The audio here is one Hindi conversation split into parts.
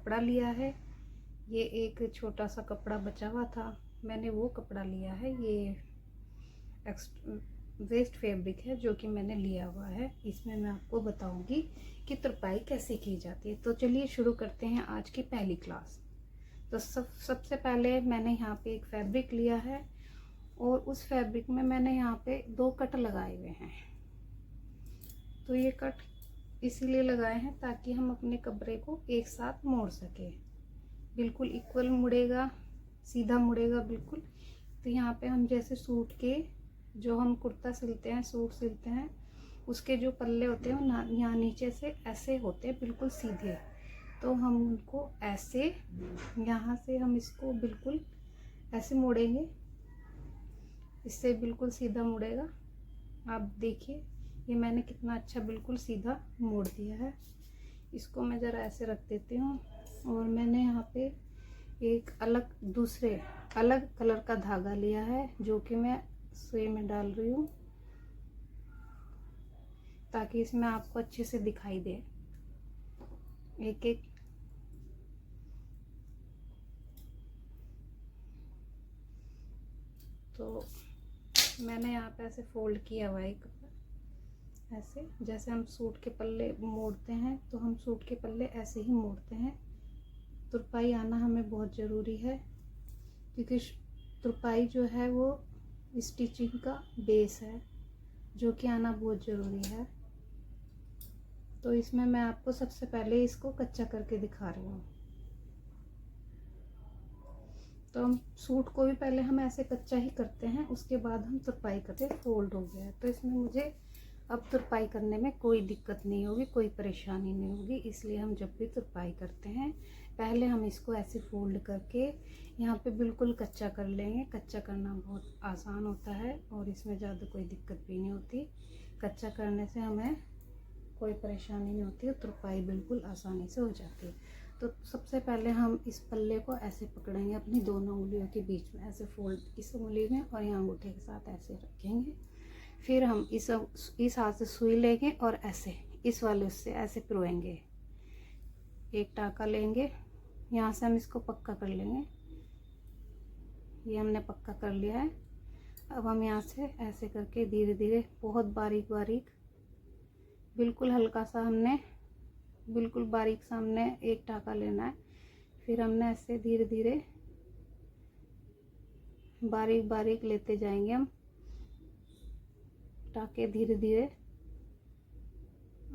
कपड़ा लिया है। ये एक छोटा सा कपड़ा बचा हुआ था, मैंने वो कपड़ा लिया है। ये वेस्ट फैब्रिक है जो कि मैंने लिया हुआ है। इसमें मैं आपको बताऊंगी कि तुरपाई कैसे की जाती है। तो चलिए शुरू करते हैं आज की पहली क्लास। तो सबसे पहले मैंने यहाँ पे एक फैब्रिक लिया है और उस फैब्रिक में मैंने यहाँ पे 2 कट लगाए हुए हैं। तो ये कट इसीलिए लगाए हैं ताकि हम अपने कपड़े को एक साथ मोड़ सके। बिल्कुल इक्वल मुड़ेगा, सीधा मुड़ेगा बिल्कुल। तो यहाँ पे हम जैसे सूट के जो हम कुर्ता सिलते हैं, सूट सिलते हैं, उसके जो पल्ले होते हैं यहाँ नीचे से ऐसे होते हैं बिल्कुल सीधे। तो हम उनको ऐसे यहाँ से हम इसको बिल्कुल ऐसे मोड़ेंगे, इससे बिल्कुल सीधा मुड़ेगा। आप देखिए ये मैंने कितना अच्छा बिल्कुल सीधा मोड़ दिया है। इसको मैं ज़रा ऐसे रख देती हूँ और मैंने यहाँ पे एक दूसरे अलग कलर का धागा लिया है जो कि मैं सुई में डाल रही हूँ ताकि इसमें आपको अच्छे से दिखाई दे। एक एक तो मैंने यहाँ पे ऐसे फोल्ड किया हुआ है कपड़ा, ऐसे जैसे हम सूट के पल्ले मोड़ते हैं तो हम सूट के पल्ले ऐसे ही मोड़ते हैं। तुरपाई आना हमें बहुत ज़रूरी है क्योंकि तुरपाई जो है वो स्टिचिंग का बेस है, जो कि आना बहुत ज़रूरी है। तो इसमें मैं आपको सबसे पहले इसको कच्चा करके दिखा रही हूँ। तो हम सूट को भी पहले हम ऐसे कच्चा ही करते हैं, उसके बाद हम तुरपाई करते हैं। फोल्ड हो गया है तो इसमें मुझे अब तुरपाई करने में कोई दिक्कत नहीं होगी, कोई परेशानी नहीं होगी। इसलिए हम जब भी तुरपाई करते हैं पहले हम इसको ऐसे फोल्ड करके यहाँ पे बिल्कुल कच्चा कर लेंगे। कच्चा करना बहुत आसान होता है और इसमें ज़्यादा कोई दिक्कत भी नहीं होती। कच्चा करने से हमें कोई परेशानी नहीं होती है, तुरपाई बिल्कुल आसानी से हो जाती है। तो सबसे पहले हम इस पल्ले को ऐसे पकड़ेंगे अपनी दोनों उंगलियों के बीच में, ऐसे फोल्ड इस उंगली में और यहाँ अंगूठे के साथ ऐसे रखेंगे। फिर हम इस हाथ से सुई लेंगे और ऐसे इस वाले उससे ऐसे पिरोएंगे। एक टाँका लेंगे, यहाँ से हम इसको पक्का कर लेंगे। ये हमने पक्का कर लिया है। अब हम यहाँ से ऐसे करके धीरे धीरे बहुत बारीक बारीक बिल्कुल हल्का सा हमने बिल्कुल बारीक सा हमने एक टाँका लेना है। फिर हमने ऐसे धीरे धीरे बारीक बारीक लेते जाएंगे हम टाँके धीरे धीरे।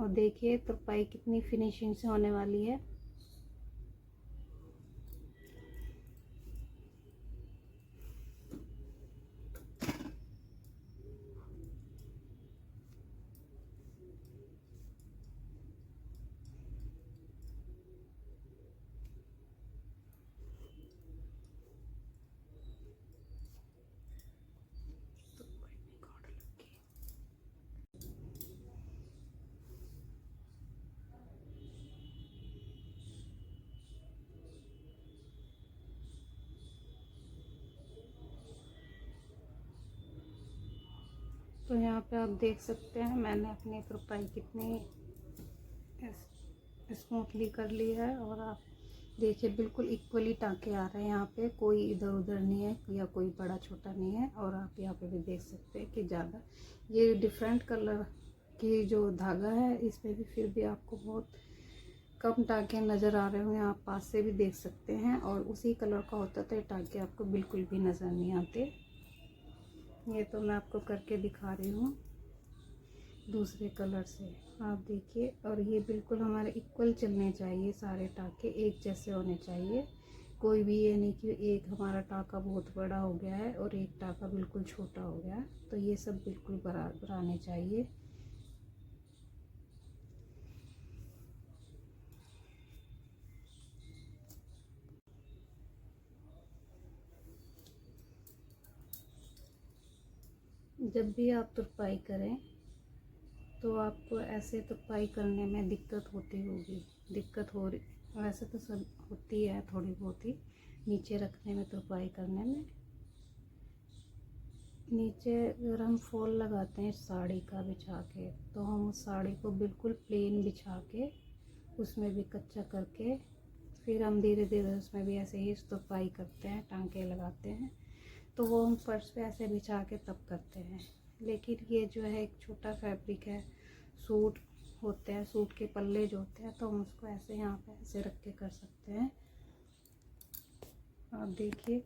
और देखिए तुरपाई कितनी फिनिशिंग से होने वाली है। तो यहाँ पे आप देख सकते हैं मैंने अपनी तुरपाई कितनी स्मूथली कर ली है। और आप देखिए बिल्कुल इक्वली टाँके आ रहे हैं, यहाँ पे कोई इधर उधर नहीं है या कोई बड़ा छोटा नहीं है। और आप यहाँ पे भी देख सकते हैं कि ज़्यादा ये डिफरेंट कलर की जो धागा है इसमें भी फिर भी आपको बहुत कम टाँके नज़र आ रहे होंगे। आप पास से भी देख सकते हैं और उसी कलर का होता तो ये टाँके आपको बिल्कुल भी नज़र नहीं आते। ये तो मैं आपको करके दिखा रही हूँ दूसरे कलर से, आप देखिए। और ये बिल्कुल हमारे इक्वल चलने चाहिए, सारे टाँके एक जैसे होने चाहिए। कोई भी ये नहीं कि एक हमारा टाँका बहुत बड़ा हो गया है और एक टाँका बिल्कुल छोटा हो गया है। तो ये सब बिल्कुल बराबर आने चाहिए। जब भी आप तुरपाई करें तो आपको ऐसे तुरपाई करने में दिक्कत होती होगी, दिक्कत हो रही वैसे तो सब होती है थोड़ी बहुत ही नीचे रखने में, तुरपाई करने में। नीचे अगर हम फॉल लगाते हैं साड़ी का बिछा के तो हम उस साड़ी को बिल्कुल प्लेन बिछा के उसमें भी कच्चा करके फिर हम धीरे धीरे उसमें भी ऐसे ही तुरपाई करते हैं, टांके लगाते हैं। तो वो हम फर्श पे ऐसे बिछा के तब करते हैं। लेकिन ये जो है एक छोटा फैब्रिक है, सूट होते हैं, सूट के पल्ले जो होते हैं, तो हम उसको ऐसे यहाँ पे ऐसे रख के कर सकते हैं। आप देखिए,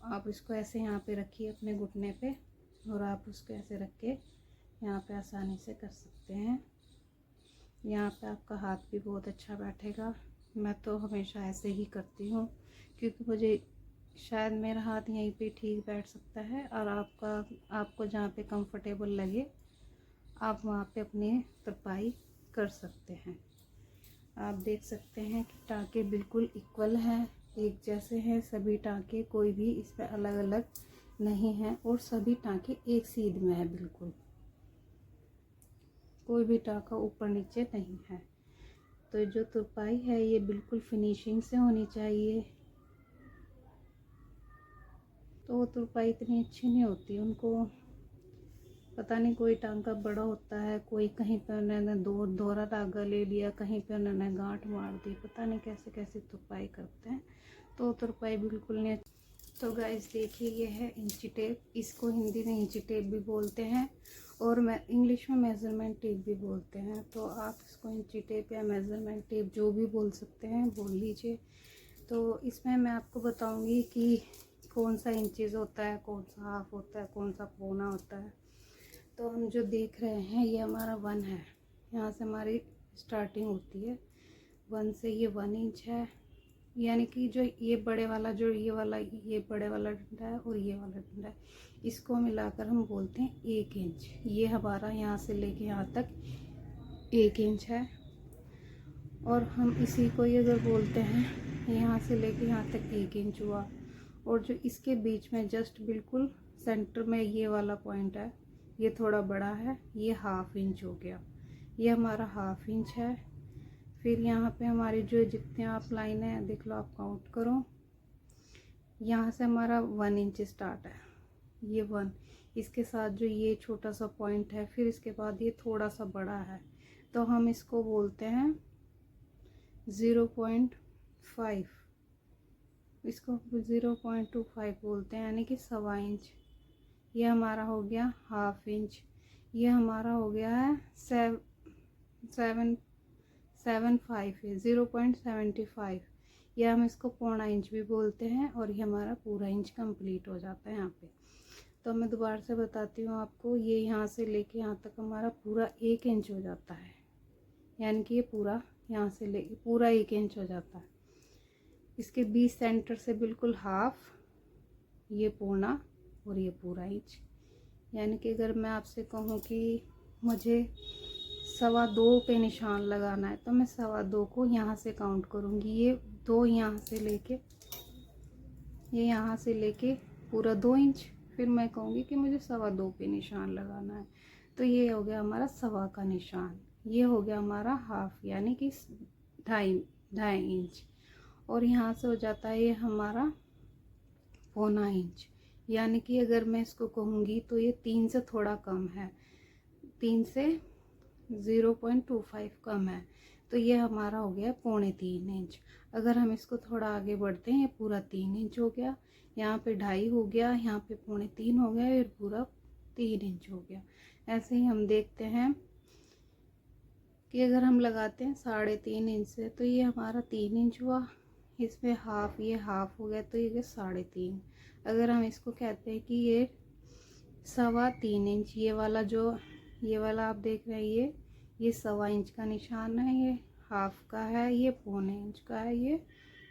आप इसको ऐसे यहाँ पे रखिए अपने घुटने पे, और आप उसको ऐसे रख के यहाँ पे आसानी से कर सकते हैं। यहाँ पे आपका हाथ भी बहुत अच्छा बैठेगा। मैं तो हमेशा ऐसे ही करती हूँ, क्योंकि मुझे शायद मेरा हाथ यहीं पे ठीक बैठ सकता है, और आपको जहाँ पे कंफर्टेबल लगे आप वहाँ पे अपनी तुरपाई कर सकते हैं। आप देख सकते हैं कि टाँके बिल्कुल इक्वल हैं, एक जैसे हैं सभी टाँके, कोई भी इसमें अलग अलग नहीं है, और सभी टाँके एक सीध में है, बिल्कुल कोई भी टाँका ऊपर नीचे नहीं है। तो जो तुरपाई है ये बिल्कुल फिनिशिंग से होनी चाहिए। तो वो तुरपाई इतनी अच्छी नहीं होती, उनको पता नहीं कोई टांका बड़ा होता है, कोई कहीं पे उन्होंने दोहरा धागा ले लिया, कहीं पे उन्होंने गांठ मार दी, पता नहीं कैसे कैसे तुरपाई करते हैं। तो तुरपाई बिल्कुल नहीं। तो गाइस देखिए, ये है इंची टेप, इसको हिंदी में इंची टेप भी बोलते हैं, और मैं इंग्लिश में मेज़रमेंट टेप भी बोलते हैं। तो आप इसको इंची टेप या मेज़रमेंट टेप जो भी बोल सकते हैं बोल लीजिए। तो इसमें मैं आपको बताऊंगी कि कौन सा इंचेस होता है, कौन सा हाफ होता है, कौन सा पौना होता है। तो हम जो देख रहे हैं ये हमारा 1 है, यहाँ से हमारी स्टार्टिंग होती है 1 से। ये 1 इंच है, यानी कि जो ये बड़े वाला, जो ये बड़े वाला डंडा है और ये वाला डंडा है, इसको मिलाकर हम बोलते हैं 1 इंच। ये हमारा यहाँ से लेके यहाँ तक 1 इंच है। और हम इसी को ही अगर बोलते हैं, यहाँ से लेके यहाँ तक 1 इंच हुआ, और जो इसके बीच में जस्ट बिल्कुल सेंटर में ये वाला पॉइंट है, ये थोड़ा बड़ा है, ये 1/2 इंच हो गया, ये हमारा 1/2 इंच है। फिर यहाँ पे हमारी जो जितने आप लाइन है देख लो, आप काउंट करो, यहाँ से हमारा 1 इंच स्टार्ट है, ये 1, इसके साथ जो ये छोटा सा पॉइंट है, फिर इसके बाद ये थोड़ा सा बड़ा है, तो हम इसको बोलते हैं 0.5, इसको 0.25 बोलते हैं, यानी कि 1/4 इंच। ये हमारा हो गया 1/2 इंच। ये हमारा हो गया है 0.75, या हम इसको 1/4 इंच भी बोलते हैं, और ये हमारा पूरा इंच कंप्लीट हो जाता है यहाँ पे। तो मैं दोबारा से बताती हूँ आपको, ये यहाँ से लेके यहाँ तक हमारा पूरा 1 इंच हो जाता है, यानी कि ये पूरा यहाँ से लेके पूरा 1 इंच हो जाता है। इसके बीच सेंटर से बिल्कुल 1/2, ये पौना और ये पूरा इंच। यानी कि अगर मैं आपसे कहूँ कि मुझे 2.25 पे निशान लगाना है, तो मैं 2.25 को यहाँ से काउंट करूँगी, ये 2 यहाँ से लेके, ये यहाँ से लेके पूरा 2 इंच, फिर मैं कहूँगी कि मुझे 2.25 पे निशान लगाना है, तो ये हो गया हमारा 1.25 का निशान। ये हो गया हमारा 1/2, यानी कि 2.5 इंच, और यहाँ से हो जाता है ये हमारा 1/4 इंच। यानी कि अगर मैं इसको कहूँगी तो ये 3 से थोड़ा कम है, 3 से 0.25 कम है, तो ये हमारा हो गया 2.25 इंच। अगर हम इसको थोड़ा आगे बढ़ते हैं, ये पूरा 3 इंच हो गया, यहाँ पे 2.5 हो गया, यहाँ पे 2.25 हो गया, और पूरा 3 इंच हो गया। ऐसे ही हम देखते हैं कि अगर हम लगाते हैं 3.5 इंच से, तो ये हमारा 3 इंच हुआ, इसमें हाफ, ये हाफ हो गया, तो ये 3.5। अगर हम इसको कहते हैं कि ये 3.25 इंच, ये वाला आप देख रहे हैं, ये 1.25 इंच का निशान है, ये हाफ का है, ये 1.25 इंच का है, ये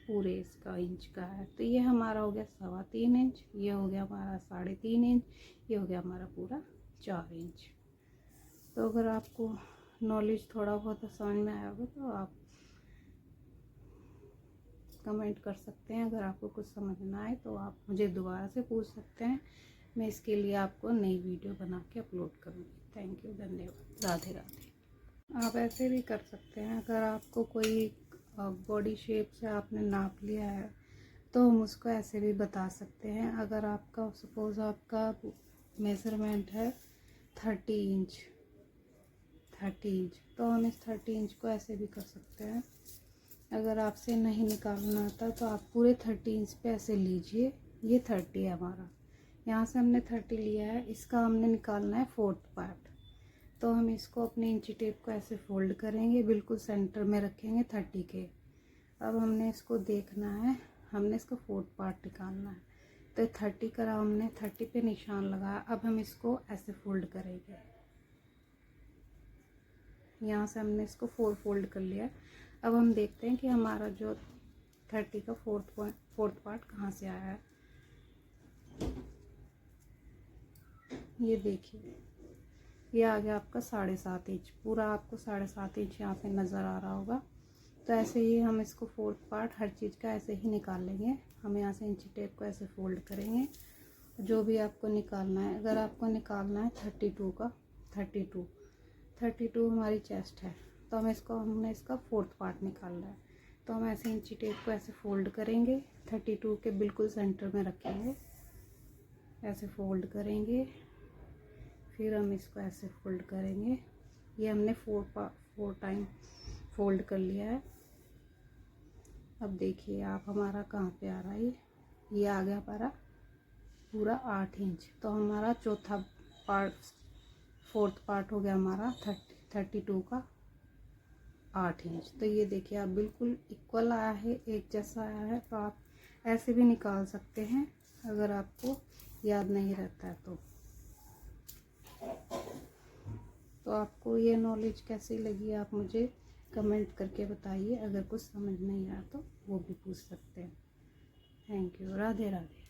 पूरे इसका इंच का है। तो ये हमारा हो गया 3.25 इंच, ये हो गया हमारा 3.5 इंच, ये हो गया हमारा पूरा 4 इंच। तो अगर आपको नॉलेज थोड़ा बहुत समझ में आया होगा तो आप कमेंट कर सकते हैं। अगर आपको कुछ समझ ना आए तो आप मुझे दोबारा से पूछ सकते हैं, मैं इसके लिए आपको नई वीडियो बना के अपलोड करूँगी। थैंक यू, धन्यवाद, राधे राधे। आप ऐसे भी कर सकते हैं, अगर आपको कोई बॉडी शेप से आपने नाप लिया है तो हम उसको ऐसे भी बता सकते हैं। अगर आपका सपोज़ आपका मेज़रमेंट है 30 इंच, तो हम इस 30 इंच को ऐसे भी कर सकते हैं। अगर आपसे नहीं निकालना आता तो आप पूरे 30 इंच पे ऐसे लीजिए। ये 30 है हमारा, यहाँ से हमने 30 लिया है, इसका हमने निकालना है 4th पार्ट। तो हम इसको अपने इंची टेप को ऐसे फोल्ड करेंगे, बिल्कुल सेंटर में रखेंगे 30 के। अब हमने इसको देखना है, हमने इसका 4th पार्ट निकालना है। तो 30 करा हमने, 30 पे निशान लगाया। अब हम इसको ऐसे फोल्ड करेंगे, यहाँ से हमने इसको 4 फोल्ड कर लिया। अब हम देखते हैं कि हमारा जो 30 का 4th पार्ट कहाँ से आया है। ये देखिए, ये आ गया आपका 7.5 इंच, पूरा आपको 7.5 इंच यहाँ पे नज़र आ रहा होगा। तो ऐसे ही हम इसको 4th पार्ट हर चीज़ का ऐसे ही निकालेंगे। हम यहाँ से इंची टेप को ऐसे फोल्ड करेंगे, जो भी आपको निकालना है। अगर आपको निकालना है 32 का, 32 हमारी चेस्ट है, तो हमने इसका 4th पार्ट निकालना है। तो हम ऐसे इंची टेप को ऐसे फोल्ड करेंगे, 32 के बिल्कुल सेंटर में रखेंगे, ऐसे फोल्ड करेंगे। फिर हम इसको ऐसे फोल्ड करेंगे। ये हमने 4 टाइम फोल्ड कर लिया है। अब देखिए आप, हमारा कहाँ पे आ रहा है, ये आ गया हमारा पूरा 8 इंच। तो हमारा चौथा पार्ट, 4th पार्ट हो गया हमारा 32 का 8 इंच। तो ये देखिए आप, बिल्कुल इक्वल आया है, एक जैसा आया है। तो आप ऐसे भी निकाल सकते हैं अगर आपको याद नहीं रहता है तो आपको ये नॉलेज कैसी लगी आप मुझे कमेंट करके बताइए। अगर कुछ समझ नहीं आया तो वो भी पूछ सकते हैं। Thank you. राधे राधे।